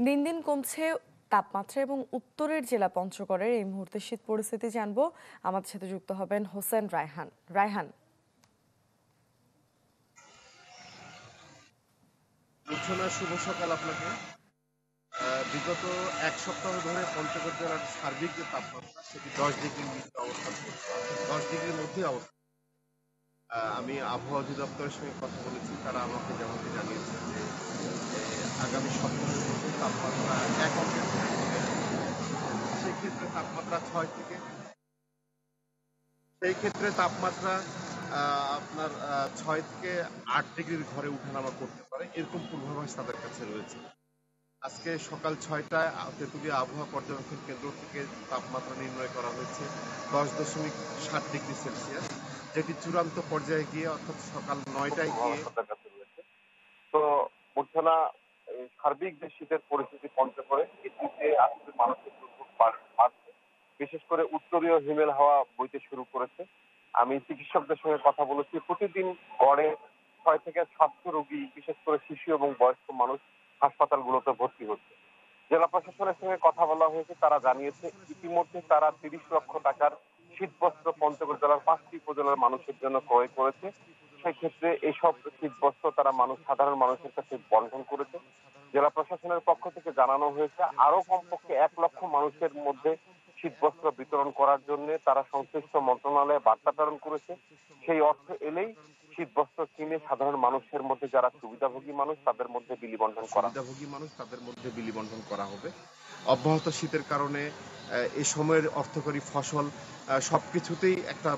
দিন দিন কমছে তাপমাত্রা এবং উত্তরের জেলা পঞ্চগড়ের এই মুহূর্তে শীত পরিস্থিতি জানবো। আমাদের সাথে যুক্ত হবেন হোসেন রায়হান। রায়হান, শুভ সকাল আপনাকে। বিগত এক সপ্তাহ ধরে পঞ্চগড় জেলার সার্বিক যে তাপমাত্রা সেটি 10 ডিগ্রির নিচে অবস্থান করছে, 10 ডিগ্রির মধ্যেই অবস্থান। আমি আবহাওয়া অধিদপ্তরের সঙ্গে কথা বলেছি, তারা আমাকে যেমনটি জানিয়েছে যে আগামী সপ্তাহের মধ্যে তাপমাত্রা এক অঙ্কের ঘরে চলে আসবে। সেক্ষেত্রে তাপমাত্রা 6 থেকে 8 ডিগ্রির ঘরে উঠানামা করতে পারে, এরকম পূর্বাভাস তাদের কাছে রয়েছে। আজকে সকাল 6টায় তেঁতুলিয়া আবহাওয়া পর্যবেক্ষণ কেন্দ্র থেকে তাপমাত্রা নির্ণয় করা হয়েছে 10.7 ডিগ্রি সেলসিয়াস, যেটি চূড়ান্ত পর্যায়ে গিয়ে অর্থাৎ সকাল 9টায় গিয়ে তো মূর্ছনা সার্বিক যে শীতের পরিস্থিতি পঞ্চগড়ে এটিতে আসলে মানুষের দুর্ভোগ বাড়ছে। বিশেষ করে উত্তরীয় হিমেল হাওয়া বইতে শুরু করেছে। আমি চিকিৎসকদের সঙ্গে কথা বলেছি, প্রতিদিন গড়ে 6 থেকে 700 রোগী, বিশেষ করে শিশু এবং বয়স্ক মানুষ হাসপাতালগুলোতে ভর্তি হচ্ছে। জেলা প্রশাসনের সঙ্গে কথা বলা হয়েছে, তারা জানিয়েছে ইতিমধ্যে তারা 30 লক্ষ টাকার শীতবস্ত্র পঞ্চগড় জেলার 5টি উপজেলার মানুষের জন্য ক্রয় করেছে। সেক্ষেত্রে এইসব শীতবস্ত্র তারা সাধারণ মানুষের কাছে বন্টন করেছে। জেলা প্রশাসনের পক্ষ থেকে জানানো হয়েছে আরো কমপক্ষে 1 লক্ষ মানুষের মধ্যে শীতবস্ত্র বিতরণ করার জন্য তারা সংশ্লিষ্ট মন্ত্রণালয়ে বার্তা প্রেরণ করেছে। সেই অর্থ এলেই শীতবস্ত্র কিনে সাধারণ মানুষের মধ্যে যারা সুবিধাভোগী মানুষ তাদের মধ্যে বিলি বন্টন করা হবে। অব্যাহত শীতের কারণে এই সময়ের অর্থকরী ফসল সবকিছুতেই একটা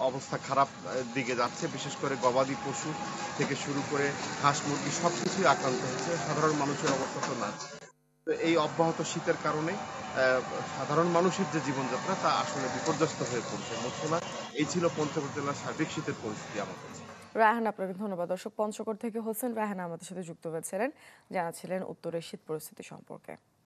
অবস্থা খারাপ দিকে যাচ্ছে। বিশেষ করে গবাদি পশু থেকে শুরু করে হাঁস মুরগি সবকিছুই আক্রান্ত হচ্ছে, সাধারণ মানুষের অবস্থা তো না। তো এই অব্যাহত শীতের কারণে সাধারণ মানুষের যে জীবনযাত্রা তা আসলে বিপর্যস্ত হয়ে পড়ছে। মোটকথা এই ছিল পঞ্চগড় জেলার সার্বিক শীতের পরিস্থিতি আমার কাছে। রায়হান, আপনাকে ধন্যবাদ। দর্শক, পঞ্চগড় থেকে হোসেন রায়হান আমাদের সাথে যুক্ত হয়েছিলেন, জানাচ্ছিলেন উত্তরের শীত পরিস্থিতি সম্পর্কে।